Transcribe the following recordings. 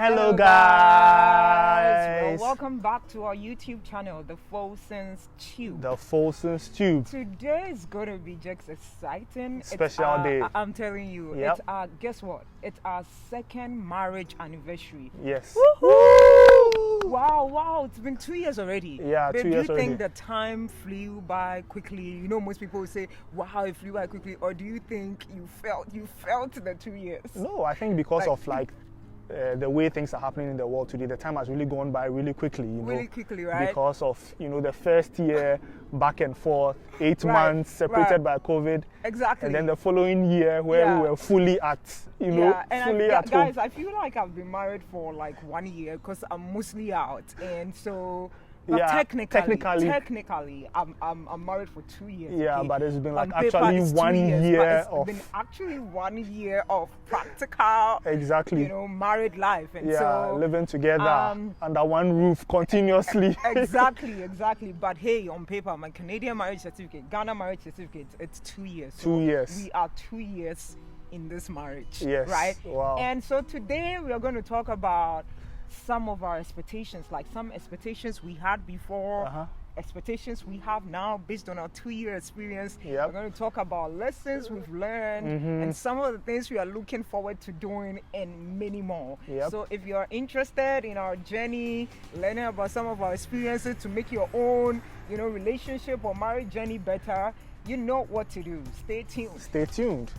Hello guys! Well, welcome back to our YouTube channel, The Folson's Tube. The Folson's Tube. Today is going to be just exciting. Special day. I'm telling you, Yep. it's our, guess what? It's our second marriage anniversary. Yes. Woohoo! Wow, it's been 2 years already. Yeah, Babe, 2 years do you think already. the time flew by quickly? You know, most people say, wow, it flew by quickly. Or do you think you felt the 2 years? No, I think because Like- of the way things are happening in the world today, the time has really gone by really quickly, Really quickly, right? Because of, the first year back and forth, 8 Right, months separated right. by COVID. Exactly. And then the following year where Yeah. we were fully at, Yeah, and fully at home. guys, I feel like I've been married for like 1 year because I'm mostly out, and so. But Yeah, technically, I'm married for 2 years. Yeah, okay? but it's been like On paper, actually it's 2 1 years, year but it's of been actually 1 year of practical, exactly. married life, and Yeah, so living together um, under one roof continuously. exactly. But hey, on paper, my Canadian marriage certificate, Ghana marriage certificate, it's 2 years. 2 years. We are 2 years in this marriage. Yes, Right. wow. And so today we are going to talk about some of our expectations, like some expectations we had before. Uh-huh. Expectations we have now based on our 2-year experience. Yep. We're going to talk about lessons we've learned and some of the things we are looking forward to doing and many more. Yep. So if you're interested in our journey, learning about some of our experiences to make your own, relationship or marriage journey better, you know what to do. Stay tuned. Stay tuned.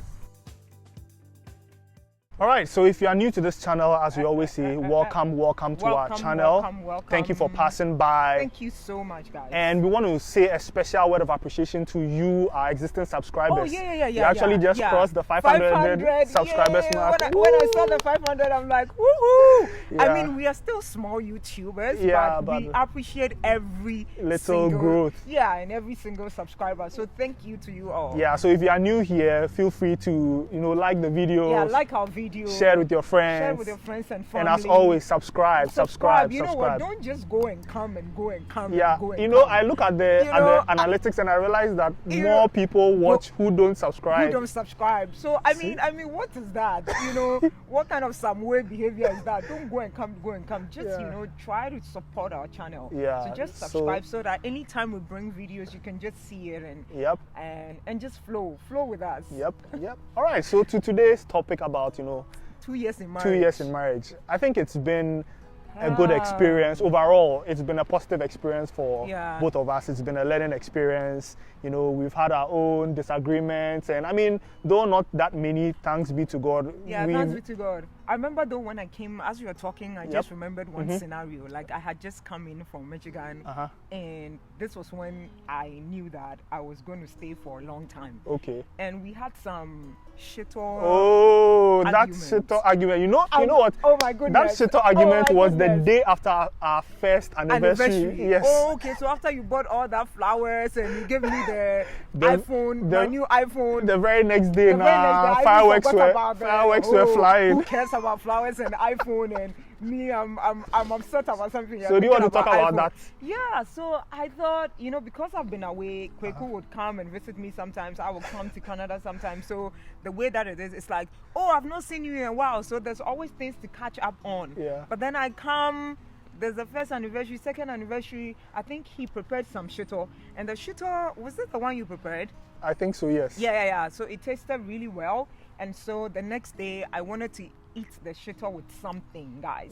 All right, so if you are new to this channel, as we always say, welcome to our channel. Welcome. Thank you for passing by. Thank you so much, guys. And we want to say a special word of appreciation to you, our existing subscribers. Oh, yeah. We actually just crossed the 500 subscribers Yay. mark. When I saw the 500, I'm like, woohoo! Yeah. I mean, we are still small YouTubers, Yeah, but we appreciate every little single, growth. Yeah, and every single subscriber. So thank you to you all. Yeah, so if you are new here, feel free to, like the videos. Yeah, like our video. Share with your friends. Share with your friends and family. And as always, subscribe. You know what? Don't just go and come and go and come. Yeah, and go and come. I look at the analytics and I realize that more people watch who don't subscribe. Who don't subscribe. So I mean, what is that? What kind of some way behavior is that? Don't go and come. Just try to support our channel. Yeah. So just subscribe so that anytime we bring videos, you can just see it and just flow with us. Yep. All right. So to today's topic about 2 years in marriage. 2 years in marriage. I think it's been a good experience overall. It's been a positive experience for both of us. It's been a learning experience. We've had our own disagreements, and I mean, though not that many, thanks be to God. Yeah, thanks be to God. I remember though when I came, as we were talking, I just remembered one scenario. Like I had just come in from Michigan, and this was when I knew that I was going to stay for a long time. Okay. And we had some shit that shito argument. You know what? Oh my goodness. That shito argument was the day after our first anniversary. Yes. Oh, okay. So after you bought all that flowers and you gave me the iPhone, my new iPhone. The very next day, fireworks were flying. Who cares about flowers and iPhone and me? I'm upset about something. So do you want to talk about that? Yeah. So I thought, because I've been away, Kweku would come and visit me sometimes. I would come to Canada sometimes. So the way that it is, it's like, oh, I've not seen you in a while. So there's always things to catch up on. Yeah. But then I come. There's the first anniversary, second anniversary. I think he prepared some shito. And the shito, was it the one you prepared? I think so, yes. Yeah. So it tasted really well. And so the next day, I wanted to eat the shito with something, guys.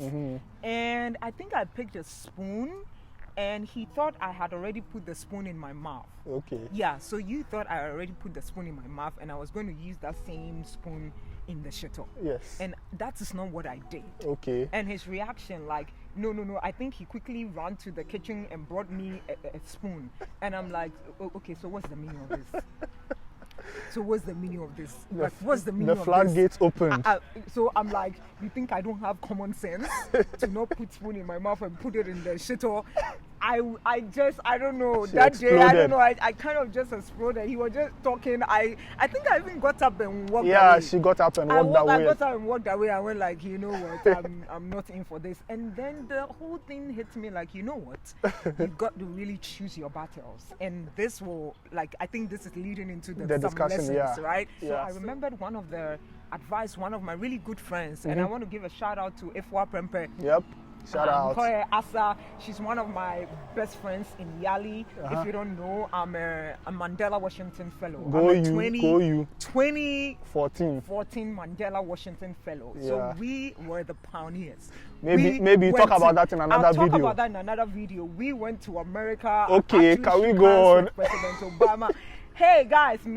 And I think I picked a spoon. And he thought I had already put the spoon in my mouth. Okay. Yeah, so you thought I already put the spoon in my mouth and I was going to use that same spoon in the shito. Yes. And that is not what I did. Okay. And his reaction, like, no. I think he quickly ran to the kitchen and brought me a spoon. And I'm like, okay, so what's the meaning of this? So what's the meaning of this? Like, what's the meaning of this? The floodgates opened. So I'm like, you think I don't have common sense to not put spoon in my mouth and put it in the shito? I don't know. That day, I don't know. I kind of just exploded. He was just talking. I think I even got up and walked away. Yeah, she got up and walked away. I got up and walked away. I went like, you know what? I'm not in for this. And then the whole thing hit me like, you know what? You've got to really choose your battles. And this will, like, I think this is leading into some discussion, lessons, right? Yeah. So I remembered one of the advise one of my really good friends, and I want to give a shout out to Ifwa Prempe. Yep. Shout out. Asa, she's one of my best friends in Yali. If you don't know, I'm a Mandela Washington Fellow. Go you. 2014 Mandela Washington Fellow. Yeah. So we were the pioneers. Maybe talk about that in another video. I'll talk about that in another video. We went to America. Okay, can we go on? President Obama. Hey guys, I'm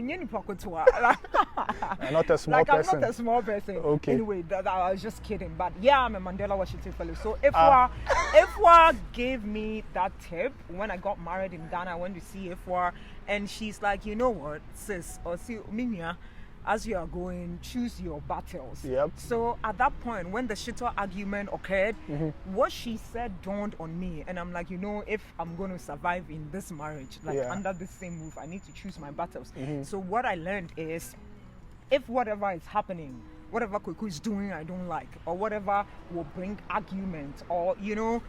not a small person. I'm not a small person. Okay. Anyway, I was just kidding. But yeah, I'm a Mandela Washington Fellow. So Ifwa gave me that tip when I got married in Ghana. I went to see Ifwa, and she's like, you know what, sis, or see Minya, as you are going, choose your battles. Yep. So at that point, when the Shito argument occurred, what she said dawned on me. And I'm like, you know, if I'm going to survive in this marriage, under the same roof, I need to choose my battles. So what I learned is, if whatever is happening, whatever Kweku is doing I don't like, or whatever will bring argument, or, you know,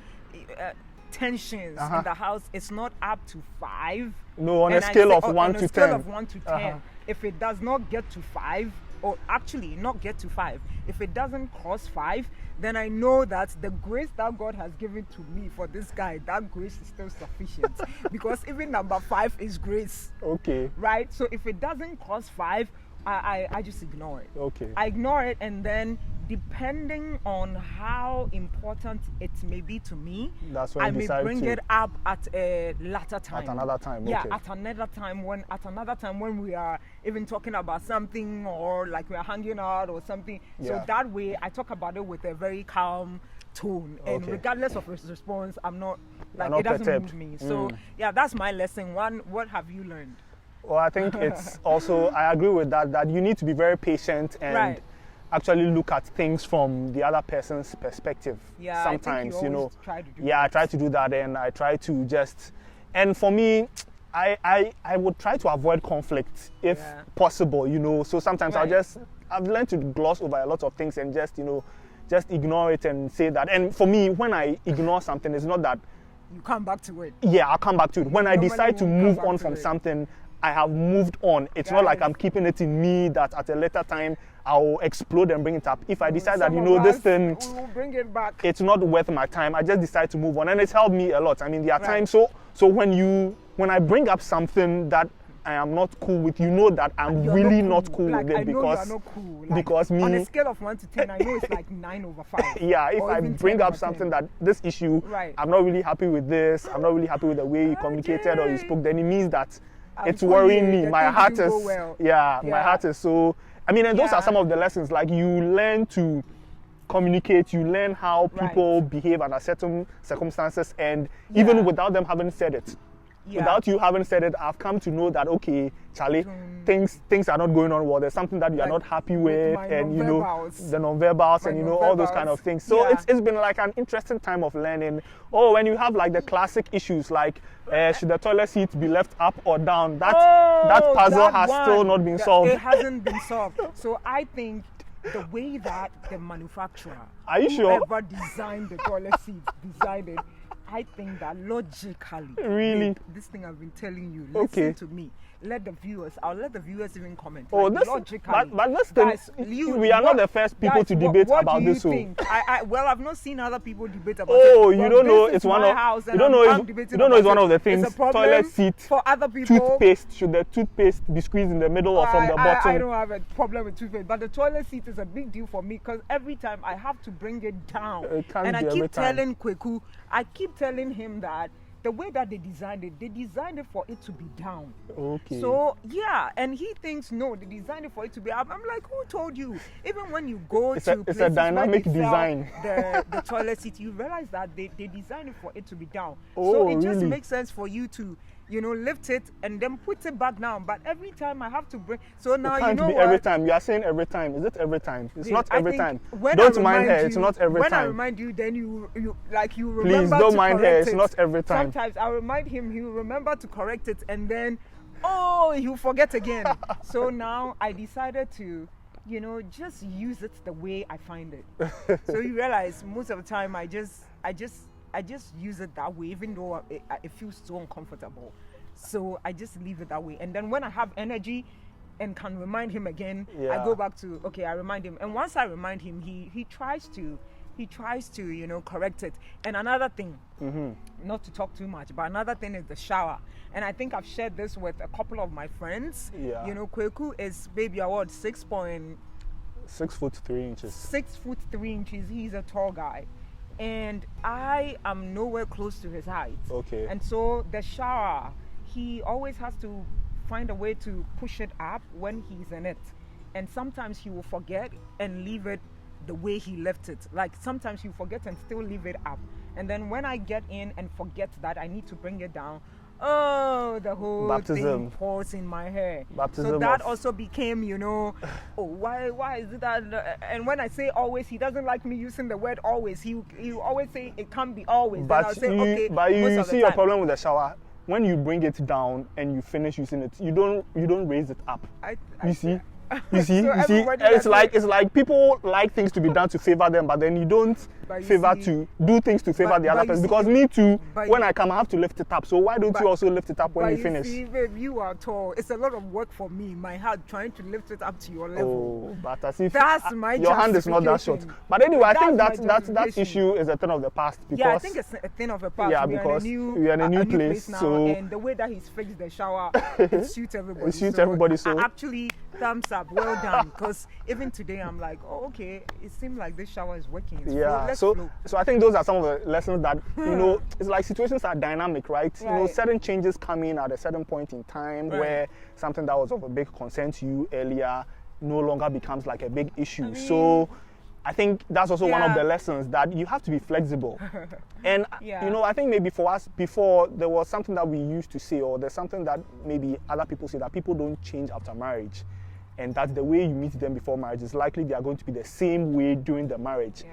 tensions in the house, it's not up to 5. No, on a scale of 1 to 10. Scale of 1 to 10. If it does not get to 5, or actually not get to 5, if it doesn't cross 5, then I know that the grace that God has given to me for this guy, that grace is still sufficient. Because even number 5 is grace. Okay. Right? So if it doesn't cross 5, I just ignore it. Okay. I ignore it, and then depending on how important it may be to me, that's when I may bring it up at a later time. At another time, yeah, okay. at another time when we are even talking about something, or like we are hanging out or something. Yeah. So that way, I talk about it with a very calm tone, and regardless of his response, I'm not like, it doesn't move me. So yeah, that's my lesson. What have you learned? Well, I think it's also, I agree with that you need to be very patient and actually look at things from the other person's perspective. Yeah, sometimes, I think you know. Try to do I try to do that, and I try to just, and for me, I would try to avoid conflict if possible, you know. So sometimes I've learned to gloss over a lot of things and just, you know, just ignore it and say that. And for me, when I ignore something, it's not that you come back to it. Yeah, I'll come back to it. When I decide to move on from something, I have moved on. It's not like I'm keeping it in me that at a later time I'll explode and bring it up. If I decide that, you know, this thing, we will bring it back. It's not worth my time, I just decide to move on, and it's helped me a lot. I mean, there are times, so when I bring up something that I am not cool with, you know that I'm really not cool with it, because you're not cool. Because me, on a scale of 1 to 10, I know it's like 9/5. Yeah, if I bring up something that this issue, I'm not really happy with this, I'm not really happy with the way you communicated or you spoke, then it means that it's worrying me. My heart is my heart is so. I mean, and those are some of the lessons. Like, you learn to communicate, you learn how people behave under certain circumstances, and even without them having said it. Without you having said it, I've come to know that, okay, Charlie, things are not going on well. There's something that you are not happy with, and you know, the non-verbals, and you know, all those kind of things. So it's been like an interesting time of learning. Oh, when you have like the classic issues, like should the toilet seat be left up or down? That puzzle has still not been solved. It hasn't been solved. So I think the way that the manufacturer, whoever designed the toilet seat, designed it, I think that logically, really, this thing I've been telling you, listen to me. I'll let the viewers even comment. Oh, like, but this thing, guys, we are not the first people to debate about this. Well, I've not seen other people debate about it. Oh, you don't know it's one of you don't know it's one of the things. Toilet seat for other people. Toothpaste, should the toothpaste be squeezed in the middle or from the bottom? I don't have a problem with toothpaste, but the toilet seat is a big deal for me, because every time I have to bring it down, and I keep telling Kweku, I keep telling him that the way that they designed it for it to be down. Okay. So, yeah, and he thinks, no, they designed it for it to be up. I'm like, who told you? Even when you go to places, it's a dynamic design. The toilet seat, you realize that they designed it for it to be down. Oh, so it just really? makes sense for you to, you know, lift it and then put it back down. But every time I have to bring, so now it can't you know be what? every time. You are saying every time. Is it every time? It's not every time. When don't mind her. It's not every time. When I remind you, then you remember. Please don't mind her. It's not every time. Sometimes I remind him, he will remember to correct it, and then he'll forget again. So now I decided to, you know, just use it the way I find it. So you realize most of the time I just use it that way, even though it feels so uncomfortable. So I just leave it that way. And then when I have energy, and can remind him again, I go back to, okay, I remind him. And once I remind him, he tries to, you know, correct it. And another thing, not to talk too much, but another thing is the shower. And I think I've shared this with a couple of my friends. Yeah. You know, Kweku is maybe about 6 foot 3 inches. 6 foot 3 inches. He's a tall guy. And I am nowhere close to his height. Okay. And so the shower, he always has to find a way to push it up when he's in it. And sometimes he will forget and leave it the way he left it. Like sometimes you forget and still leave it up. And then when I get in and forget that I need to bring it down, oh, the whole thing pours in my hair. So that also became, you know, oh, why is it that? And when I say always, he doesn't like me using the word always. He always say it can't be always. But I'll say, okay, but you see your problem with the shower. When you bring it down and you finish using it, you don't raise it up. You see, it's like people like things to be done to favor them, but then you don't to do things to favor the other person. Because me too, when I come, I have to lift it up. So why don't you also lift it up when you finish? See, babe, you are tall. It's a lot of work for me, my hand, trying to lift it up to your level. Oh, but as if that's my your hand is not that short. But anyway, I think that issue is a thing of the past. Because, I think it's a thing of the past. Yeah, because we are in a new place now, so and the way that he's fixed the shower, it suits everybody. It suits everybody. So actually, thumbs up, well done. Because even today, I'm like, oh, okay, it seems like this shower is working. So I think those are some of the lessons that, you know, it's like situations are dynamic, right? You know, certain changes come in at a certain point in time where something that was of a big concern to you earlier no longer becomes like a big issue. So I think that's also one of the lessons, that you have to be flexible. And, you know, I think maybe for us before, there was something that we used to say, or there's something that maybe other people say, that people don't change after marriage. And that the way you meet them before marriage is likely they are going to be the same way during the marriage.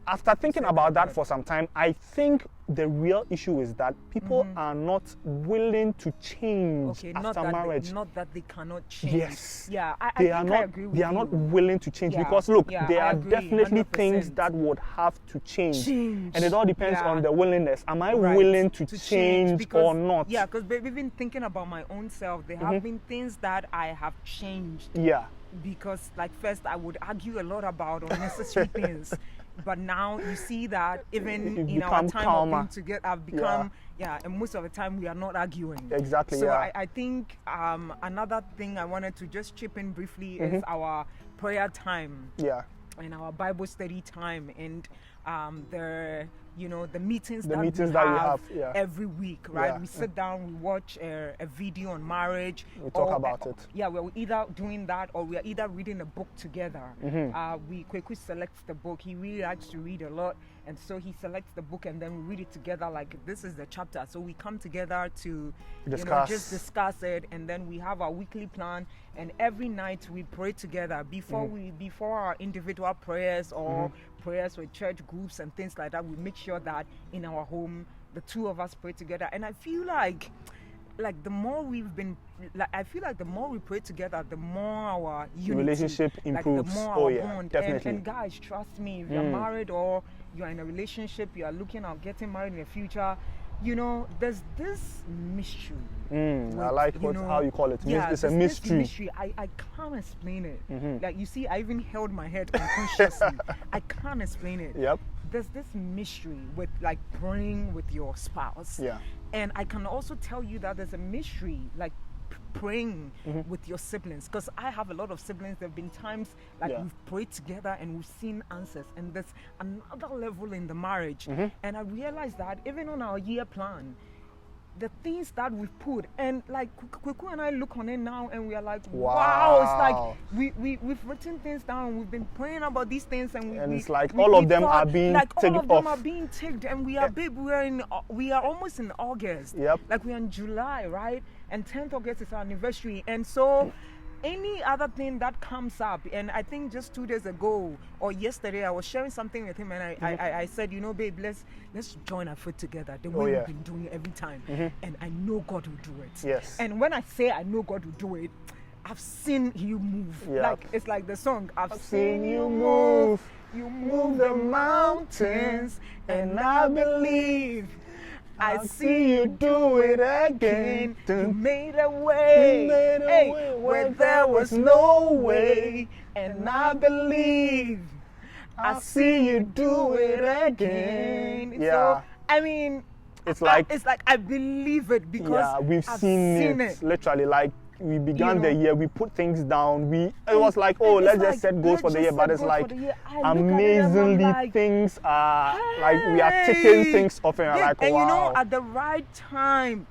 After thinking about that for some time, I think the real issue is that people are not willing to change after marriage. Not that they cannot change. Yes. Yeah, they are not willing to change, because look, there are definitely 100%. Things that would have to change. And it all depends on the willingness. Am I willing to change because, or not? Yeah, because even thinking about my own self, there have been things that I have changed. Yeah. Because like first I would argue a lot about unnecessary things. But now you see that even in our time of being together, I've become, and most of the time we are not arguing. Exactly, So I think another thing I wanted to just chip in briefly is our prayer time. Yeah. And our Bible study time, and the meetings that we have every week, right? We sit down, we watch a video on marriage. We talk about it. Yeah, we're either doing that or we are either reading a book together. Kweku selects the book. He really likes to read a lot, and so he selects the book and then we read it together. Like, this is the chapter. So we come together to just discuss it, and then we have our weekly plan. And every night we pray together before our individual prayers or prayers with church groups and things like that. We make sure that in our home, the two of us pray together. And I feel like the more the more we pray together, the more our unity, relationship improves. The more our bond. Definitely. And guys, trust me, if you're married or you're in a relationship, you are looking at getting married in the future, you know, there's this mystery. I like how you call it. It's a mystery. I can't explain it. Like, you see, I even held my head unconsciously. I can't explain it. Yep. There's this mystery with like praying with your spouse. Yeah. And I can also tell you that there's a mystery like praying with your siblings, because I have a lot of siblings. There have been times we've prayed together and we've seen answers, and there's another level in the marriage. And I realized that even on our year plan, the things that we've put, and like Kweku and I look on it now and we are like, wow, it's like we've written things down, we've been praying about these things, and it's like all of them are being ticked off. All of them are being ticked, and we are we are almost in August. Yep. Like, we're in July, right? And 10th August is our anniversary, and so any other thing that comes up, and I think just 2 days ago or yesterday I was sharing something with him, and I said, you know, babe, let's join our foot together the way we've been doing it every time, and I know God will do it. Yes. And when I say I know God will do it, I've seen you move. Like, it's like the song, I've seen you move. You move the mountains, and I believe I see you do it again. You made a way, where there was no way, and I believe I see you do it again. Yeah. So, I mean, it's like I believe it because we've I've seen it literally. Like we began the year, we put things down. It was like, oh, let's just set goals for the year, but it's like amazingly things are like we are taking things off and like, and wow. you know, at the right time,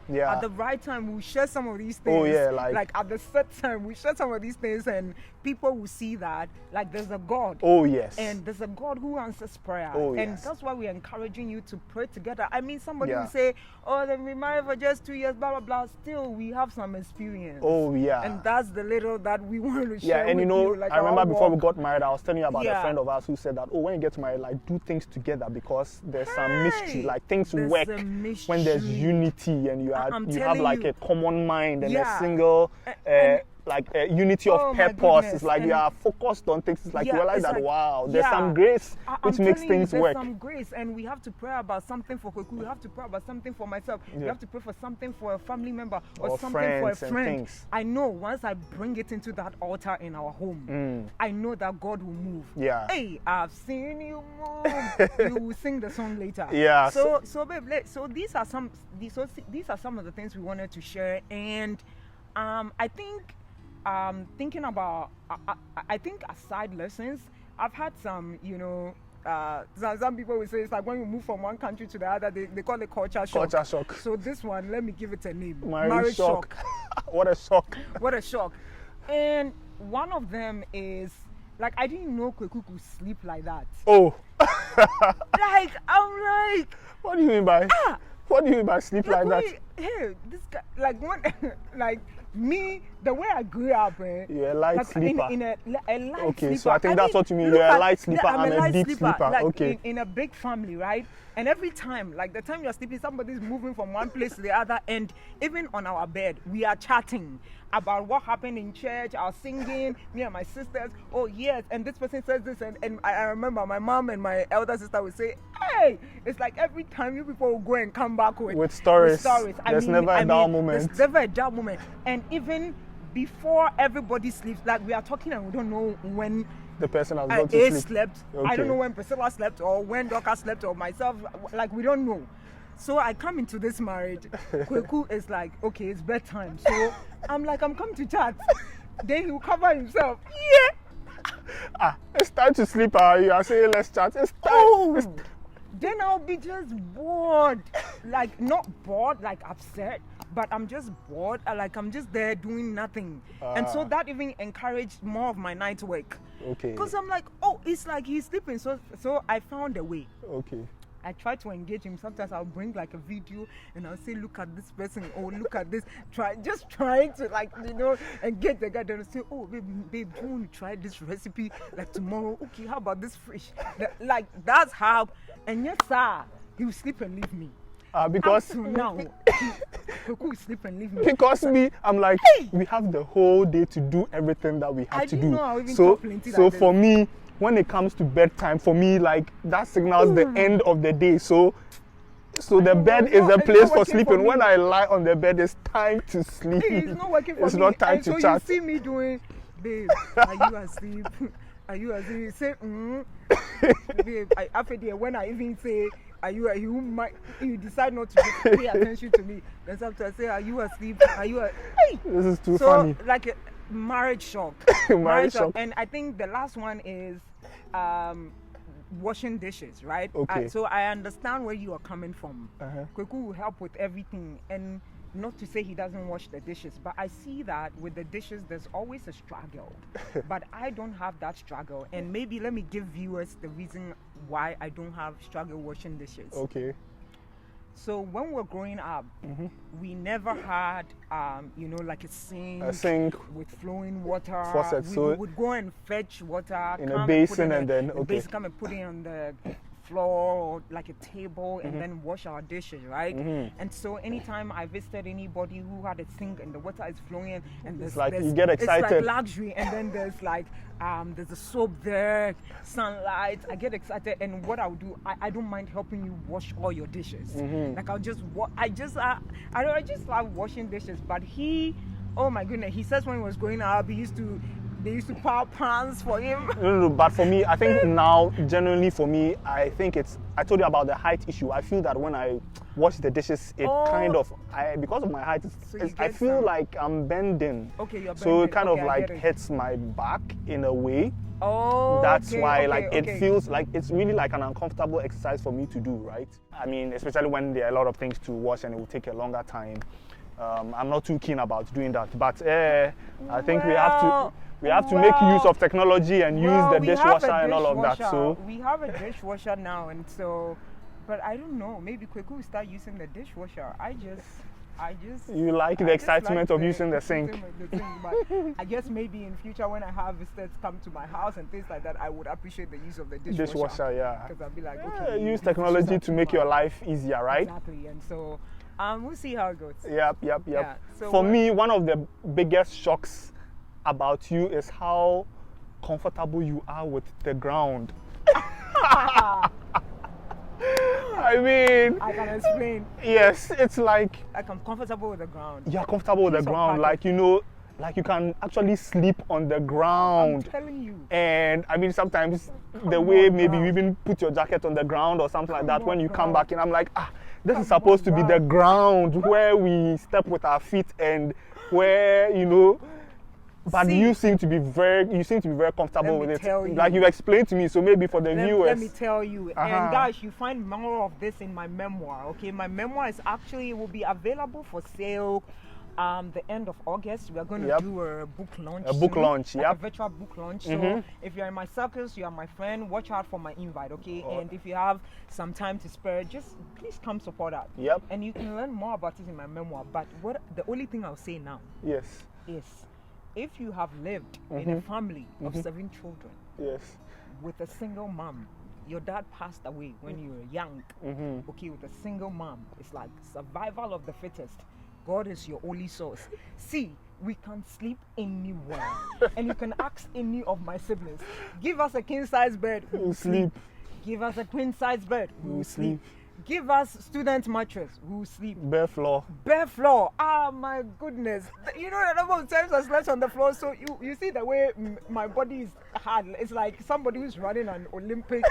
we share some of these things. Oh yeah, like at the set time, we share some of these things, and people will see that like there's a God. Oh yes. And there's a God who answers prayer. Oh and yes. that's why we're encouraging you to pray together. I mean, somebody will say, oh, they've been married for just 2 years, blah blah blah. Still, we have some experience. Oh yeah. And that's the little that we want to share. Yeah, and with you know, like I remember before we got married, I was telling you about a friend of ours who said that, oh, when you get married, like do things together because there's some mystery. Like things work when there's unity and you have like a common mind and a single like a unity of purpose. It's like you are focused on things. It's like you realize that, wow, there's some grace which makes things work. There's some grace, and we have to pray about something for Kweku. We have to pray about something for myself. We have to pray for something for a family member or something for a friend. I know once I bring it into that altar in our home, I know that God will move. Yeah. Hey, I've seen you move. You will sing the song later. Yeah. So babe, so these are some of the things we wanted to share, and I think. Thinking about, I think aside lessons, I've had some, you know, some people will say it's like when you move from one country to the other, they call it culture shock. Culture shock. So this one, let me give it a name. Marriage shock. What a shock. What a shock. And one of them is, like, I didn't know Kweku could sleep like that. Oh. Like, I'm like. What do you mean by? What do you mean by sleep like that? Hey, this guy, like, like, me, the way I grew up, you're a light sleeper. In a light okay, sleeper. So I think that's what you mean. You're a light sleeper. I'm a deep sleeper. Like okay. In a big family, right? And every time, like the time you're sleeping, somebody's moving from one place to the other. And even on our bed, we are chatting about what happened in church, our singing, me and my sisters. Oh, yes. And this person says this. And I remember my mom and my elder sister would say, hey, it's like every time you people will go and come back with stories. There's never a dull moment. There's never a dull moment. And even before everybody sleeps, like we are talking and we don't know when the person has gone to sleep. Slept. Okay. I don't know when Priscilla slept or when Dorcas slept or myself. Like we don't know. So I come into this marriage. Kweku is like, okay, it's bedtime. So I'm like, I'm coming to chat. Then he'll cover himself. Yeah. It's time to sleep. You are saying let's chat. It's time. Then I'll be just bored. Like not bored, like upset, but I'm just bored. Like I'm just there doing nothing. And so that even encouraged more of my night work. Okay. Because I'm like, oh, it's like he's sleeping. So I found a way. Okay. I try to engage him. Sometimes I'll bring like a video and I'll say, look at this person, or look at this. Trying to, like, you know, engage the guy. Then I'll say, oh, babe, do you want to try this recipe like tomorrow? Okay, how about this fish? Like, that's how. And yes, sir, he will sleep and leave me. Because now, Kweku will sleep and leave me. Because I'm like, we have the whole day to do everything that we have to do. So for me, when it comes to bedtime, for me, like that signals the end of the day. So the bed is a place for sleeping. When I lie on the bed, it's time to sleep. It's not working for me. It's not time to chat. So you see me doing, babe, are you asleep? Are you asleep? You say, babe, after the when I even say, you decide not to pay attention to me. Then sometimes I say, are you asleep? This is too funny. So like a marriage shock. Marriage shock. And I think the last one is washing dishes, right? Okay. So I understand where you are coming from. Kweku will help with everything, and not to say he doesn't wash the dishes, but I see that with the dishes there's always a struggle. But I don't have that struggle, and maybe let me give viewers the reason why I don't have struggle washing dishes. Okay. So when we were growing up, we never had, like a sink with flowing water. Faucet. We would go and fetch water in a basin, and then come and put it on the floor or like a table and then wash our dishes, right? And so anytime I visited anybody who had a sink and the water is flowing and it's like you get excited. It's like luxury, and then there's like there's a soap there, sunlight. I get excited, and what I'll do, I don't mind helping you wash all your dishes. Like I just love washing dishes. But oh my goodness, he says when he was growing up, they used to power pans for him. No, but for me, I think now, genuinely for me, I think I told you about the height issue. I feel that when I wash the dishes, because of my height, I feel like I'm bending. Okay, you're bending. So it kind of like hits my back in a way. Oh, that's why it feels like it's really like an uncomfortable exercise for me to do, right? I mean, especially when there are a lot of things to wash and it will take a longer time. I'm not too keen about doing that, but I think we have to make use of technology and use the dishwasher and all of that. So we have a dishwasher now, and so, but I don't know. Maybe Kweku will start using the dishwasher. I just. You like the excitement of using the sink. But I guess maybe in future when I have visitors come to my house and things like that, I would appreciate the use of the dishwasher. Yeah. Because I'll be like, okay. Use technology to make your life easier, right? Exactly, and so we'll see how it goes. Yep. Yeah, so for me, one of the biggest shocks about you is how comfortable you are with the ground. I mean, I can explain. Yes, it's like I'm comfortable with the ground. You're comfortable with the ground, like like you can actually sleep on the ground. I'm telling you. And I mean, sometimes the way maybe you even put your jacket on the ground or something like that, when you come back in, I'm like, this is supposed to be the ground where we step with our feet and where But you seem to be very comfortable with it. Like you explained to me, so maybe for the viewers. Let me tell you. And guys, you find more of this in my memoir. Okay, my memoir will be available for sale the end of August. We are going to do a book launch. A book launch, a virtual book launch. So if you're in my circles, you are my friend, watch out for my invite, okay? And if you have some time to spare, just please come support us. And you can learn more about it in my memoir. But the only thing I'll say now is if you have lived in a family of 7 children with a single mom, your dad passed away when you were young, okay, with a single mom, it's like survival of the fittest. God is your only source. See, we can sleep anywhere. And you can ask any of my siblings, give us a king-size bed, we'll sleep. Give us a queen-size bed, we'll sleep. Give us student mattress, we'll sleep. Bare floor. Ah, my goodness. You know the number of times I slept on the floor, so you see the way my body is hard. It's like somebody who's running an Olympic.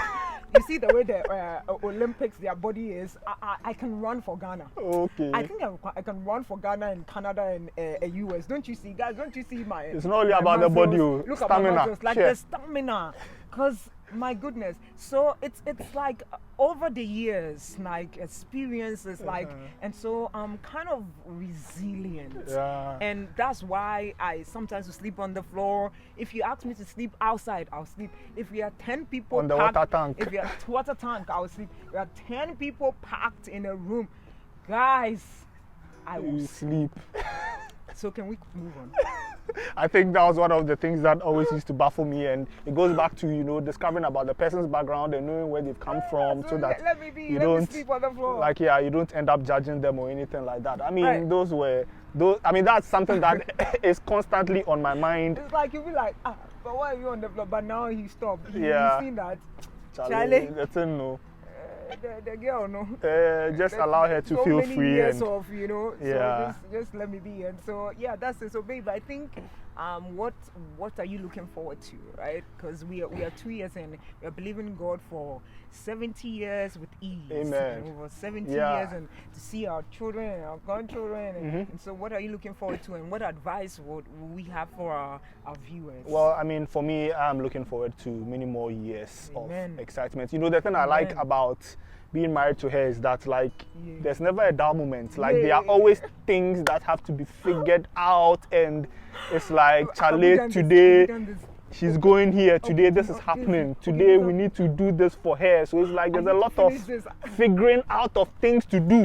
You see the way the Olympics, their body is. I can run for Ghana. Okay. I think I can run for Ghana and Canada and US. Don't you see, guys? Don't you see my... It's not only about the body. Look at my muscles, like the stamina. Because... my goodness. So it's like over the years, like experiences, like, and so I'm kind of resilient. And that's why I sometimes sleep on the floor. If you ask me to sleep outside, I'll sleep. If we are 10 people on the water tank, if we are water tank, I'll sleep. We are 10 people packed in a room, guys, I will sleep. So can we move on? I think that was one of the things that always used to baffle me, and it goes back to discovering about the person's background and knowing where they've come from, so that you don't sleep on the floor. Like you don't end up judging them or anything like that. I mean, that's something that is constantly on my mind. It's like you'll be like, but why are you on the floor? But now he stopped. You've seen that, Charlie. That's a no. The girl, no. Just allow her to feel many free. Years of, so just let me be. And so, that's it. So, babe, I think, what are you looking forward to, right? Because we are 2 years and we are believing God for 70 years with ease. Amen. Over 70 years, and to see our children and our grandchildren. And so, what are you looking forward to, and what advice would we have for our viewers? Well, I mean, for me, I'm looking forward to many more years of excitement. The thing I like about being married to her is that, like, there's never a dull moment. Like, there are always things that have to be figured out, and it's like, Charlie, today she's going here, today this is happening, today we need to do this for her. So it's like there's a lot of figuring out of things to do.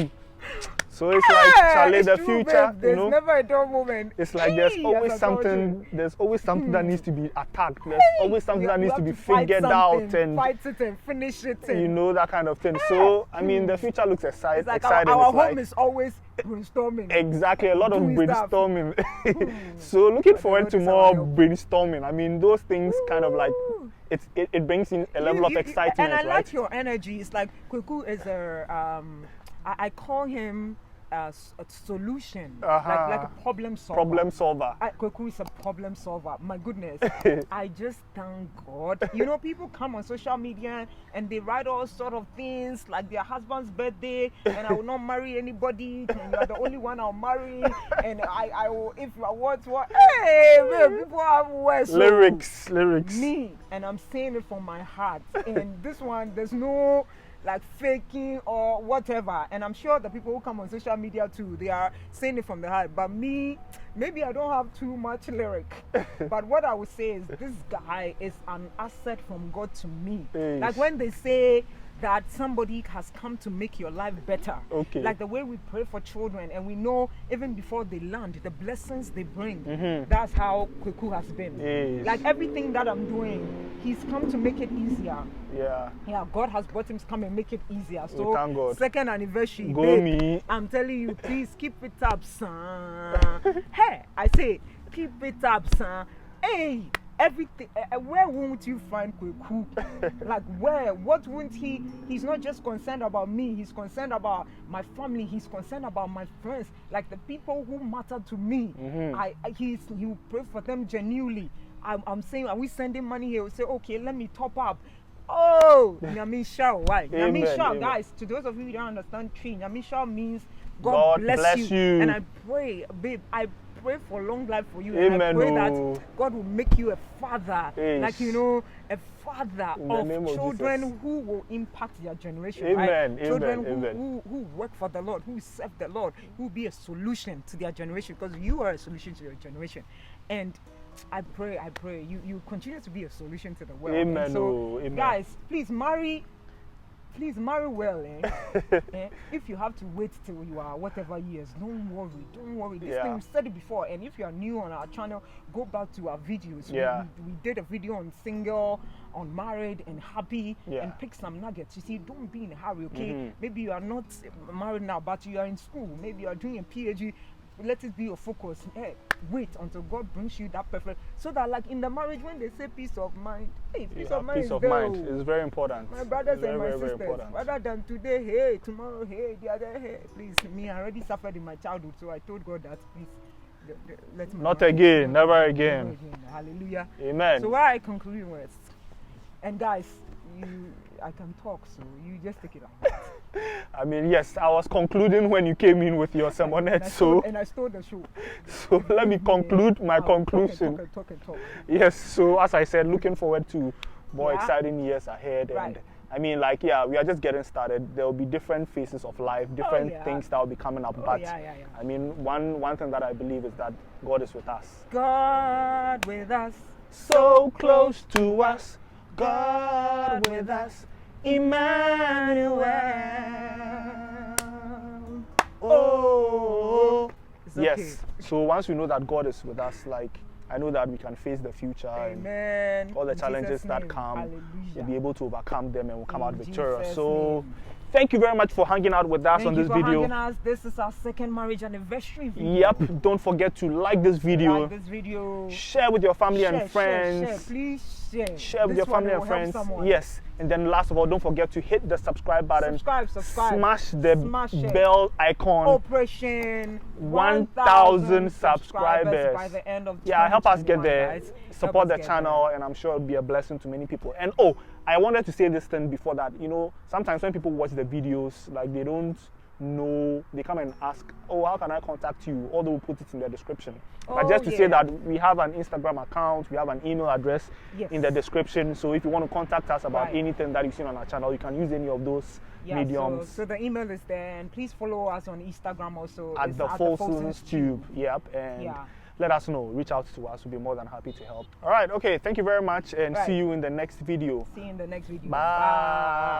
So it's like, Charlie, the future, babe. There's never a dull moment. It's like there's always something that needs to be attacked. There's always something that needs to be figured out and fight it and finish it. And you know, that kind of thing. So, I mean, the future looks exciting. Like our home is always brainstorming. Exactly, a lot of brainstorming. So looking forward to more brainstorming. I mean, those things kind of like, it brings in a level of excitement, and I right? like your energy. It's like Kweku is I call him a solution, like a problem solver. Kweku is a problem solver. My goodness, I just thank God. You know, people come on social media and they write all sort of things like their husband's birthday, and I will not marry anybody, and you are the only one I'll marry, and I will, if you are what, hey, man, people have worse. Lyrics. Me, and I'm saying it from my heart. And this one, there's no like faking or whatever, and I'm sure the people who come on social media too, they are saying it from the heart. But me, maybe I don't have too much lyric, but what I would say is this guy is an asset from God to me. Like when they say that somebody has come to make your life better, like the way we pray for children and we know even before they land the blessings they bring, that's how Kweku has been. Like everything that I'm doing, he's come to make it easier. God has brought him to come and make it easier. So thank God. Second anniversary, babe, me. I'm telling you, please keep it up, son. Hey, I say keep it up, son. Hey, everything, where won't you find Kweku? Like where? What won't he? He's not just concerned about me. He's concerned about my family. He's concerned about my friends, like the people who matter to me. He will pray for them genuinely. I'm saying, are we sending money? He will say, okay, let me top up. Oh, Nyamisha, why? Nyamisha, guys, to those of you who don't understand tree, Nyamisha means God bless you. And I pray, babe, I pray for long life for you. Amen. And I pray that God will make you a father, like, you know, a father of children who will impact their generation. Amen. Right? Children who work for the Lord, who serve the Lord, who will be a solution to their generation, because you are a solution to your generation. And I pray you continue to be a solution to the world. Amen. So, guys, please marry well. If you have to wait till you are whatever years, don't worry. This thing, we said it before, and if you are new on our channel, go back to our videos. We did a video on single, on married and happy, and pick some nuggets. You see, don't be in a hurry, okay? Maybe you are not married now, but you are in school. Maybe you are doing a PhD. Let it be your focus. Hey, wait until God brings you that perfect, so that like in the marriage, when they say peace of mind, hey, peace of mind is very important. My brothers and my sisters, rather than today, hey, tomorrow, hey, the other, hey, please. Me, I already suffered in my childhood, so I told God that please, let me not again, never again. Hallelujah. Amen. So where I conclude with, and guys, I can talk, so you just take it out. I mean, yes, I was concluding when you came in with your sermonette, and I stole the show. So let me conclude my conclusion. Talk. Yes, so as I said, looking forward to more exciting years ahead. And I mean, like, we are just getting started. There will be different phases of life, different things that will be coming up. But I mean, one thing that I believe is that God is with us. God with us, so close to us. God with us, Emmanuel. Oh, yes. So once we know that God is with us, like, I know that we can face the future. Amen. And all the challenges that come, Hallelujah. we'll be able to overcome them and we'll come out victorious. So thank you very much for hanging out with us on this video. This is our second marriage anniversary video. Yep. Don't forget to like this video. Share with your family and friends. Share. Please share with your family and friends. Yes. And then last of all, don't forget to hit the subscribe button. Subscribe. Smash the bell icon. Operation 1,000 subscribers by the end of help us get there. Guys. Support the channel, and I'm sure it'll be a blessing to many people. And I wanted to say this thing before that. You know, sometimes when people watch the videos, like, they don't know, they come and ask, how can I contact you? Although we'll put it in the description. But just to say that we have an Instagram account, we have an email address in the description. So if you want to contact us about anything that you've seen on our channel, you can use any of those mediums. So the email is there, and please follow us on Instagram also. At the Folson's Tube. Yep. And let us know. Reach out to us. We'll be more than happy to help. All right. Okay. Thank you very much, and see you in the next video. See you in the next video. Bye.